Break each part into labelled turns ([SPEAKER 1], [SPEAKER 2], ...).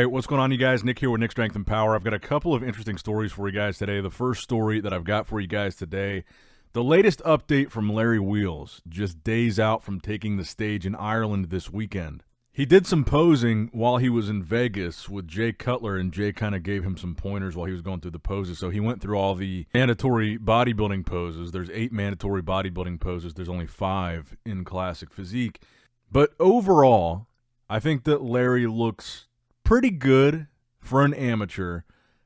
[SPEAKER 1] right, what's going on, you guys? Nick here with Nick Strength and Power. I've got a couple of interesting stories for you guys today. The first story that I've got for you guys today, the latest update from Larry Wheels, just days out from taking the stage in Ireland this weekend. He did some posing while he was in Vegas with Jay Cutler, and Jay kind of gave him some pointers while he was going through the poses. So he went through all the mandatory bodybuilding poses. There's 8 mandatory bodybuilding poses. There's only 5 in Classic Physique. But overall, I think that Larry looks pretty good for an amateur,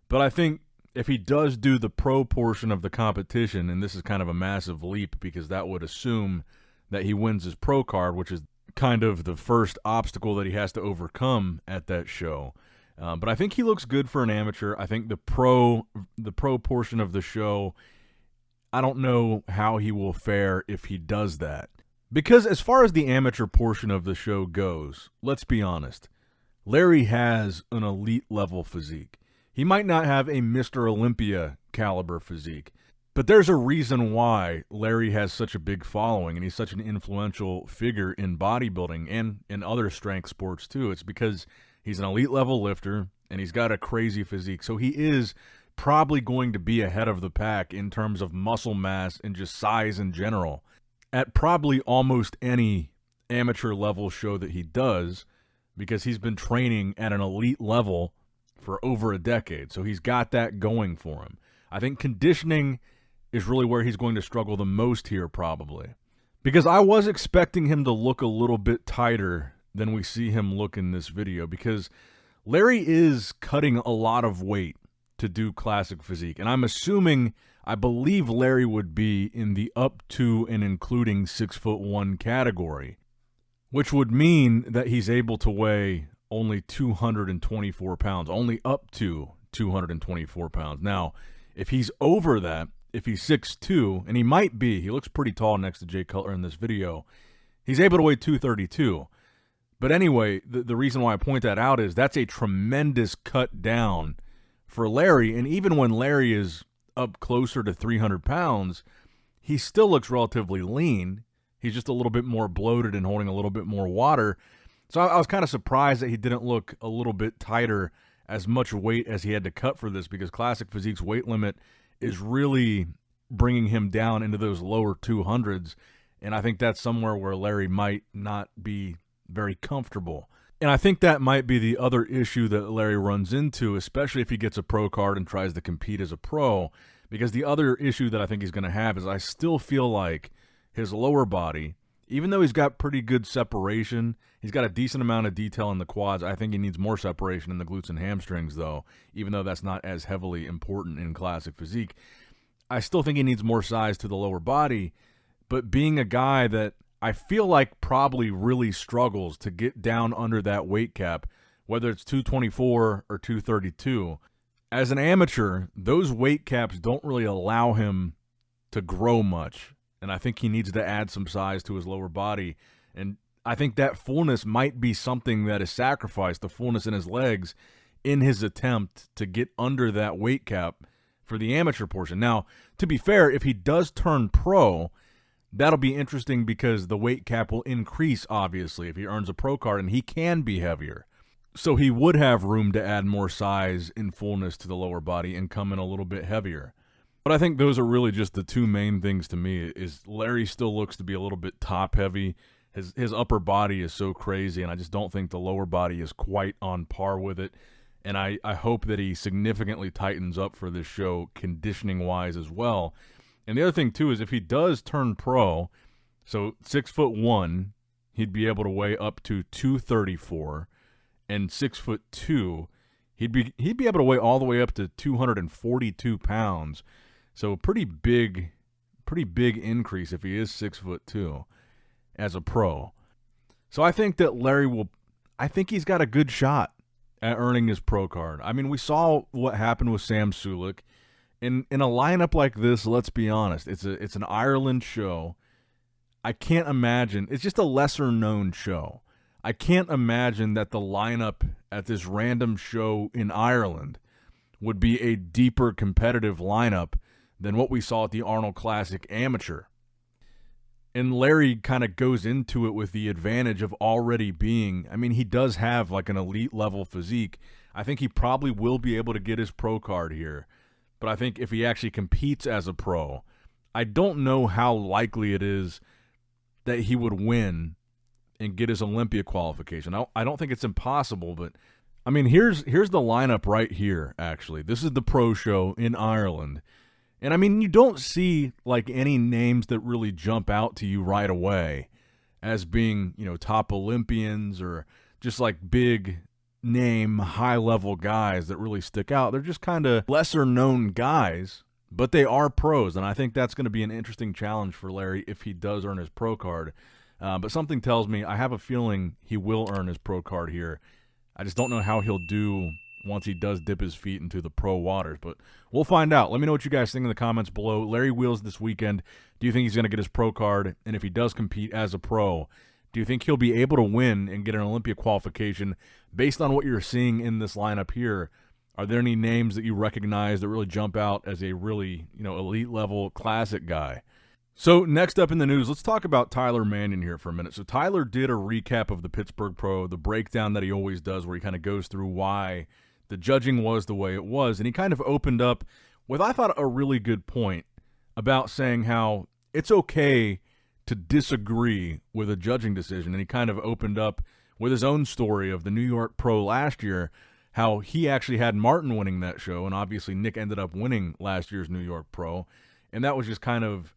[SPEAKER 1] but I think if he does do the pro portion of the competition, and this is kind of a massive leap because that would assume that he wins his pro card, which is kind of the first obstacle that he has to overcome at that show. But I think he looks good for an amateur. I think the pro portion of the show, I don't know how he will fare if he does that. Because as far as the amateur portion of the show goes, let's be honest, Larry has an elite level physique. He might not have a Mr. Olympia caliber physique, but there's a reason why Larry has such a big following and he's such an influential figure in bodybuilding and in other strength sports too. It's because he's an elite level lifter and he's got a crazy physique. So he is probably going to be ahead of the pack in terms of muscle mass and just size in general at probably almost any amateur level show that he does, because he's been training at an elite level for over a decade. So he's got that going for him. I think conditioning is really where he's going to struggle the most here probably, because I was expecting him to look a little bit tighter than we see him look in this video, because Larry is cutting a lot of weight to do Classic Physique. And I believe Larry would be in the up to and including 6'1" category, which would mean that he's able to weigh only 224 pounds, only up to 224 pounds. Now, if he's over that, if he's 6'2", and he might be, he looks pretty tall next to Jay Cutler in this video, he's able to weigh 232. But anyway, the reason why I point that out is that's a tremendous cut down for Larry, and even when Larry is up closer to 300 pounds, he still looks relatively lean. He's just a little bit more bloated and holding a little bit more water. So I was kind of surprised that he didn't look a little bit tighter, as much weight as he had to cut for this, because Classic Physique's weight limit is really bringing him down into those lower 200s. And I think that's somewhere where Larry might not be very comfortable. And I think that might be the other issue that Larry runs into, especially if he gets a pro card and tries to compete as a pro, because the other issue that I think he's going to have is I still feel like his lower body, even though he's got pretty good separation, he's got a decent amount of detail in the quads. I think he needs more separation in the glutes and hamstrings, though, even though that's not as heavily important in Classic Physique. I still think he needs more size to the lower body, but being a guy that I feel like probably really struggles to get down under that weight cap, whether it's 224 or 232, as an amateur, those weight caps don't really allow him to grow much. And I think he needs to add some size to his lower body. And I think that fullness might be something that is sacrificed, the fullness in his legs, in his attempt to get under that weight cap for the amateur portion. Now, to be fair, if he does turn pro, that'll be interesting because the weight cap will increase, obviously, if he earns a pro card, and he can be heavier. So he would have room to add more size and fullness to the lower body and come in a little bit heavier. But I think those are really just the two main things to me. Is Larry still looks to be a little bit top heavy. His upper body is so crazy, and I just don't think the lower body is quite on par with it. And I hope that he significantly tightens up for this show, conditioning-wise as well. And the other thing, too, is if he does turn pro, so 6'1", he'd be able to weigh up to 234, and 6'2", he'd be able to weigh all the way up to 242 pounds. So pretty big increase if he is 6'2" as a pro. So I think that I think he's got a good shot at earning his pro card. I mean, we saw what happened with Sam Sulek. In a lineup like this, let's be honest, it's an Ireland show. I can't imagine, it's just a lesser known show. I can't imagine that the lineup at this random show in Ireland would be a deeper competitive lineup than what we saw at the Arnold Classic Amateur. And Larry kind of goes into it with the advantage of already being, I mean, he does have like an elite level physique. I think he probably will be able to get his pro card here. But I think if he actually competes as a pro, I don't know how likely it is that he would win and get his Olympia qualification. I don't think it's impossible, but I mean, here's the lineup right here, actually. This is the pro show in Ireland. And I mean, you don't see like any names that really jump out to you right away as being, top Olympians or just like big name, high level guys that really stick out. They're just kind of lesser known guys, but they are pros. And I think that's going to be an interesting challenge for Larry if he does earn his pro card. But something tells me I have a feeling he will earn his pro card here. I just don't know how he'll do once he does dip his feet into the pro waters. But we'll find out. Let me know what you guys think in the comments below. Larry Wheels this weekend, do you think he's going to get his pro card? And if he does compete as a pro, do you think he'll be able to win and get an Olympia qualification based on what you're seeing in this lineup here? Are there any names that you recognize that really jump out as a really, elite level classic guy? So next up in the news, let's talk about Tyler Manion here for a minute. So Tyler did a recap of the Pittsburgh Pro, the breakdown that he always does where he kind of goes through why the judging was the way it was. And he kind of opened up with, I thought, a really good point about saying how it's okay to disagree with a judging decision. And he kind of opened up with his own story of the New York Pro last year, how he actually had Martin winning that show. And obviously Nick ended up winning last year's New York Pro. And that was just kind of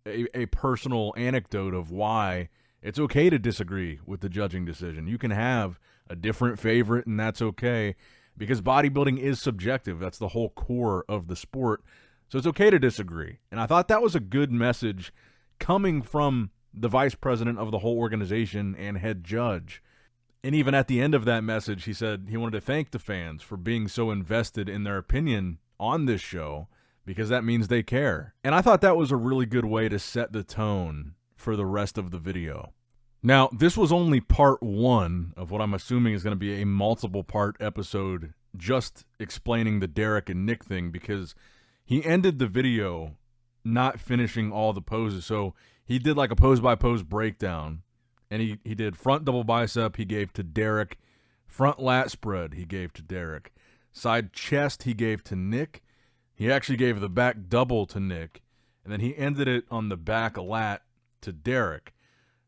[SPEAKER 1] a personal anecdote of why it's okay to disagree with the judging decision. You can have a different favorite, and that's okay, because bodybuilding is subjective. That's the whole core of the sport. So it's okay to disagree. And I thought that was a good message coming from the vice president of the whole organization and head judge. And even at the end of that message, he said he wanted to thank the fans for being so invested in their opinion on this show, because that means they care. And I thought that was a really good way to set the tone for the rest of the video. Now, this was only part one of what I'm assuming is going to be a multiple-part episode just explaining the Derek and Nick thing, because he ended the video not finishing all the poses. So he did like a pose-by-pose breakdown, and he did front double bicep, he gave to Derek. Front lat spread, he gave to Derek. Side chest, he gave to Nick. He actually gave the back double to Nick, and then he ended it on the back lat to Derek.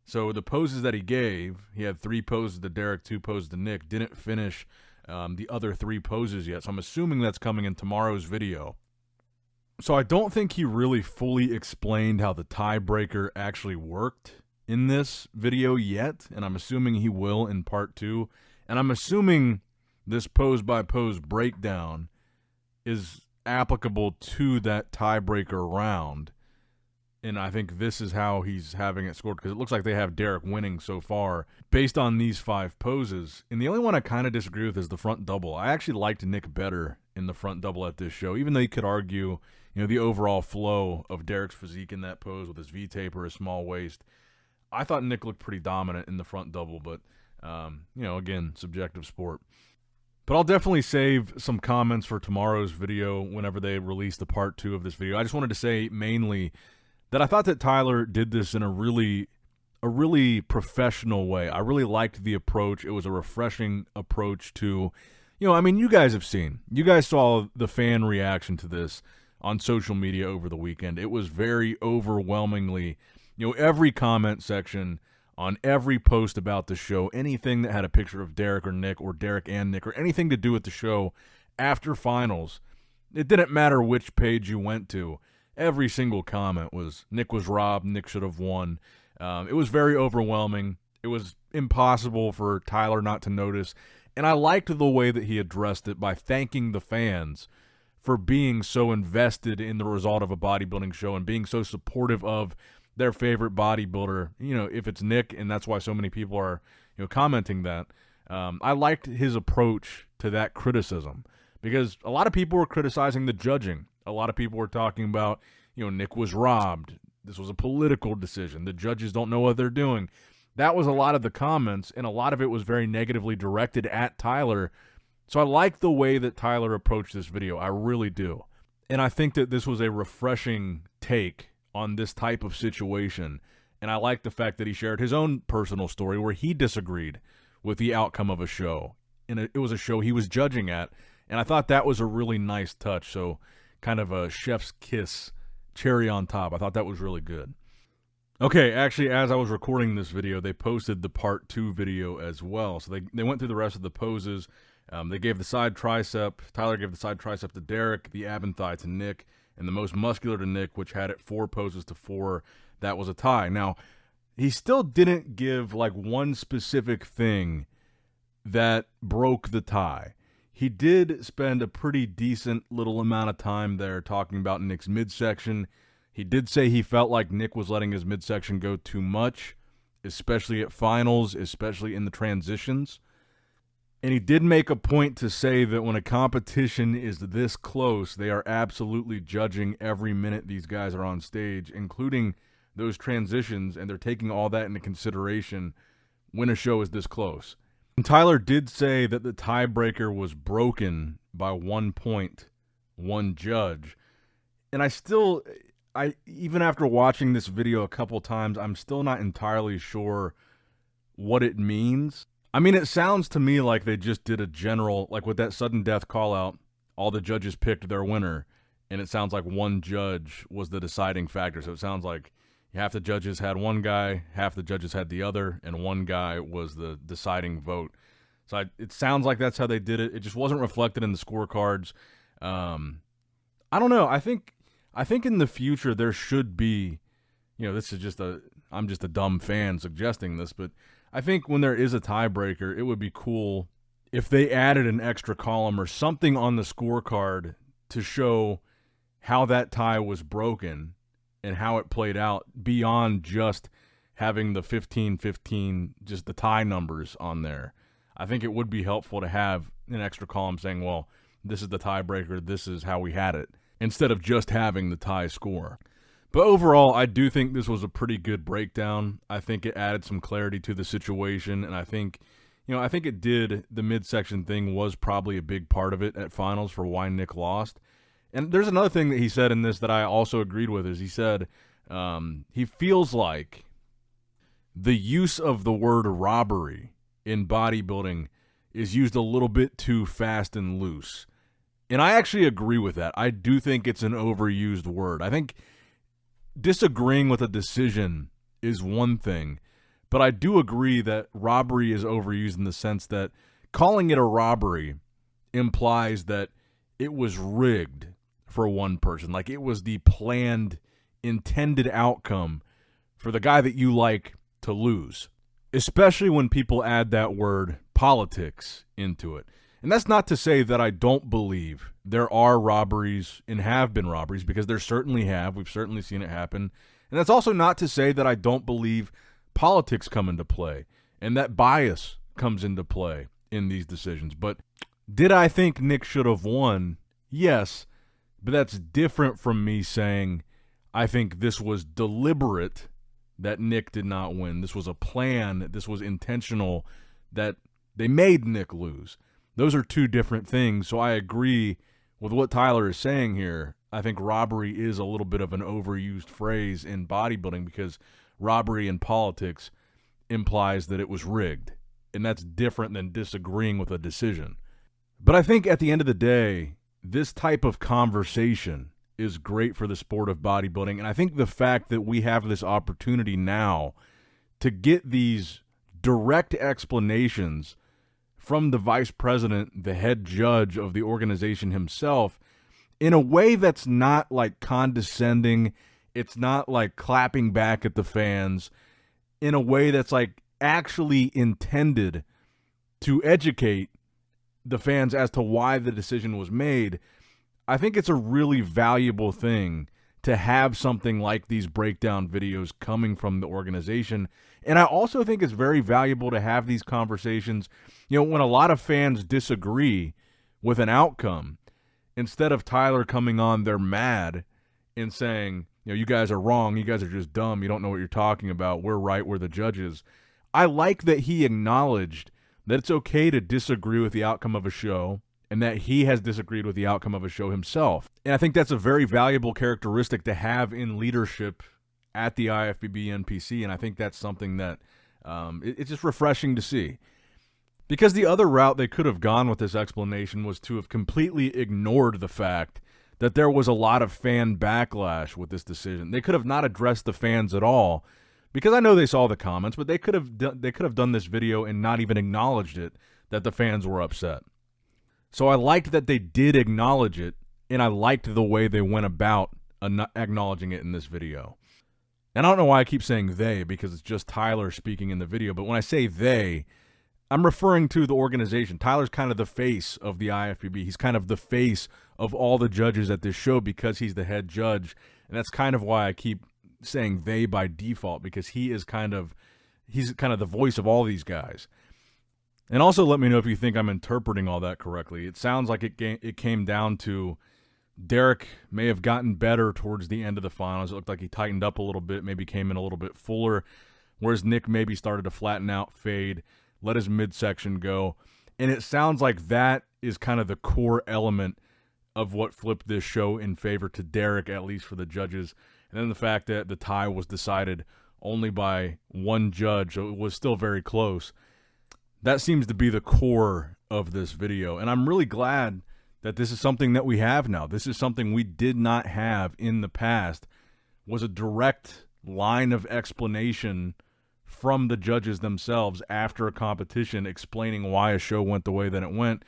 [SPEAKER 1] So the poses that he gave, he had 3 poses to Derek, 2 poses to Nick, didn't finish the other 3 poses yet. So I'm assuming that's coming in tomorrow's video. So I don't think he really fully explained how the tiebreaker actually worked in this video yet, and I'm assuming he will in part 2. And I'm assuming this pose-by-pose breakdown is applicable to that tiebreaker round, and I think this is how he's having it scored, because it looks like they have Derek winning so far based on these 5 poses. And the only one I kind of disagree with is the front double. I actually liked Nick better in the front double at this show, even though you could argue, the overall flow of Derek's physique in that pose with his V-taper, his small waist. I thought Nick looked pretty dominant in the front double, but again, subjective sport. But I'll definitely save some comments for tomorrow's video whenever they release the part 2 of this video. I just wanted to say mainly that I thought that Tyler did this in a really professional way. I really liked the approach. It was a refreshing approach to, you guys have seen. You guys saw the fan reaction to this on social media over the weekend. It was very overwhelmingly, every comment section on every post about the show, anything that had a picture of Derek or Nick, or Derek and Nick, or anything to do with the show after finals, it didn't matter which page you went to. Every single comment was, Nick was robbed, Nick should have won. It was very overwhelming. It was impossible for Tyler not to notice. And I liked the way that he addressed it by thanking the fans for being so invested in the result of a bodybuilding show and being so supportive of their favorite bodybuilder, if it's Nick, and that's why so many people are, commenting that. I liked his approach to that criticism, because a lot of people were criticizing the judging. A lot of people were talking about, Nick was robbed. This was a political decision. The judges don't know what they're doing. That was a lot of the comments, and a lot of it was very negatively directed at Tyler. So I like the way that Tyler approached this video. I really do. And I think that this was a refreshing take on this type of situation, And I like the fact that he shared his own personal story where he disagreed with the outcome of a show. And it was a show he was judging at. And I thought that was a really nice touch. So kind of a chef's kiss, cherry on top. I thought that was really good. Okay, actually, as I was recording this video, they posted the part 2 video as well. So they went through the rest of the poses. They gave the side tricep. Tyler gave the side tricep to Derek, the ab and thigh to Nick, and the most muscular to Nick, which had it 4 poses to 4. That was a tie. Now, he still didn't give like one specific thing that broke the tie. He did spend a pretty decent little amount of time there talking about Nick's midsection. He did say he felt like Nick was letting his midsection go too much, especially at finals, especially in the transitions. And he did make a point to say that when a competition is this close, they are absolutely judging every minute these guys are on stage, including those transitions, and they're taking all that into consideration when a show is this close. And Tyler did say that the tiebreaker was broken by 1 point, one judge. And even after watching this video a couple times, I'm still not entirely sure what it means. I mean, it sounds to me like they just did a general, like with that sudden death call out, all the judges picked their winner, and it sounds like one judge was the deciding factor. So it sounds like half the judges had one guy, half the judges had the other, and one guy was the deciding vote. So it sounds like that's how they did it. It just wasn't reflected in the scorecards. I don't know. I think in the future there should be, this is I'm just a dumb fan suggesting this, but I think when there is a tiebreaker, it would be cool if they added an extra column or something on the scorecard to show how that tie was broken and how it played out beyond just having the 15-15, just the tie numbers on there. I think it would be helpful to have an extra column saying, well, this is the tiebreaker, this is how we had it, instead of just having the tie score. But overall, I do think this was a pretty good breakdown. I think it added some clarity to the situation, and I think it did. The midsection thing was probably a big part of it at finals for why Nick lost. And there's another thing that he said in this that I also agreed with, is he said he feels like the use of the word robbery in bodybuilding is used a little bit too fast and loose. And I actually agree with that. I do think it's an overused word. I think disagreeing with a decision is one thing, but I do agree that robbery is overused in the sense that calling it a robbery implies that it was rigged for one person. Like it was the planned, intended outcome for the guy that you like to lose, especially when people add that word politics into it. And that's not to say that I don't believe there are robberies and have been robberies, because there certainly have. We've certainly seen it happen. And that's also not to say that I don't believe politics come into play and that bias comes into play in these decisions. But did I think Nick should have won? Yes, but that's different from me saying I think this was deliberate that Nick did not win. This was a plan. This was intentional that they made Nick lose. Those are two different things, so I agree with what Tyler is saying here. I think robbery is a little bit of an overused phrase in bodybuilding because robbery in politics implies that it was rigged, and that's different than disagreeing with a decision. But I think at the end of the day, this type of conversation is great for the sport of bodybuilding, and I think the fact that we have this opportunity now to get these direct explanations from the vice president, the head judge of the organization himself, in a way that's not like condescending, it's not like clapping back at the fans, in a way that's like actually intended to educate the fans as to why the decision was made. I think it's a really valuable thing to have something like these breakdown videos coming from the organization. And I also think it's very valuable to have these conversations, when a lot of fans disagree with an outcome, instead of Tyler coming on, they're mad and saying, you guys are wrong, you guys are just dumb, you don't know what you're talking about, we're right, we're the judges. I like that he acknowledged that it's okay to disagree with the outcome of a show, and that he has disagreed with the outcome of a show himself. And I think that's a very valuable characteristic to have in leadership at the IFBB NPC, and I think that's something that it's just refreshing to see. Because the other route they could have gone with this explanation was to have completely ignored the fact that there was a lot of fan backlash with this decision. They could have not addressed the fans at all, because I know they saw the comments, but they could have done this video and not even acknowledged it, that the fans were upset. So I liked that they did acknowledge it, and I liked the way they went about acknowledging it in this video. And I don't know why I keep saying they, because it's just Tyler speaking in the video, but when I say they, I'm referring to the organization. Tyler's kind of the face of the IFBB. He's kind of the face of all the judges at this show because he's the head judge, and that's kind of why I keep saying they by default, because he's kind of the voice of all these guys. And also let me know if you think I'm interpreting all that correctly. It sounds like it came down to Derek may have gotten better towards the end of the finals. It looked like he tightened up a little bit, maybe came in a little bit fuller, whereas Nick maybe started to flatten out, fade, let his midsection go. And it sounds like that is kind of the core element of what flipped this show in favor to Derek, at least for the judges. And then the fact that the tie was decided only by one judge, so it was still very close. That seems to be the core of this video. And I'm really glad that this is something that we have now. This is something we did not have in the past, was a direct line of explanation from the judges themselves after a competition explaining why a show went the way that it went.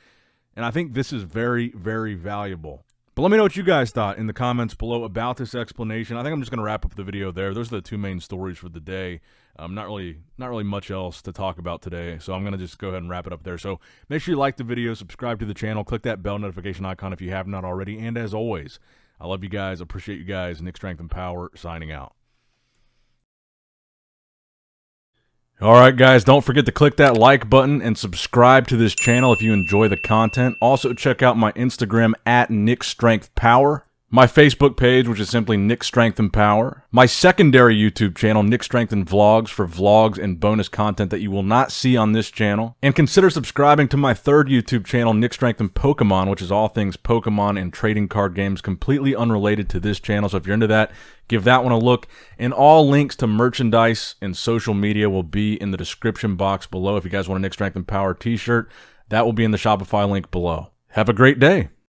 [SPEAKER 1] And I think this is very, very valuable. But let me know what you guys thought in the comments below about this explanation. I think I'm just going to wrap up the video there. Those are the two main stories for the day. Not really much else to talk about today, so I'm going to just go ahead and wrap it up there. So make sure you like the video, subscribe to the channel, click that bell notification icon if you have not already. And as always, I love you guys, appreciate you guys. Nick Strength and Power signing out. All right, guys, don't forget to click that like button and subscribe to this channel if you enjoy the content. Also, check out my Instagram at Nick Strength Power, my Facebook page, which is simply Nick Strength and Power, my secondary YouTube channel, Nick Strength and Vlogs, for vlogs and bonus content that you will not see on this channel. And consider subscribing to my third YouTube channel, Nick Strength and Pokemon, which is all things Pokemon and trading card games, completely unrelated to this channel. So if you're into that, give that one a look. And all links to merchandise and social media will be in the description box below. If you guys want a Nick Strength and Power t-shirt, that will be in the Shopify link below. Have a great day.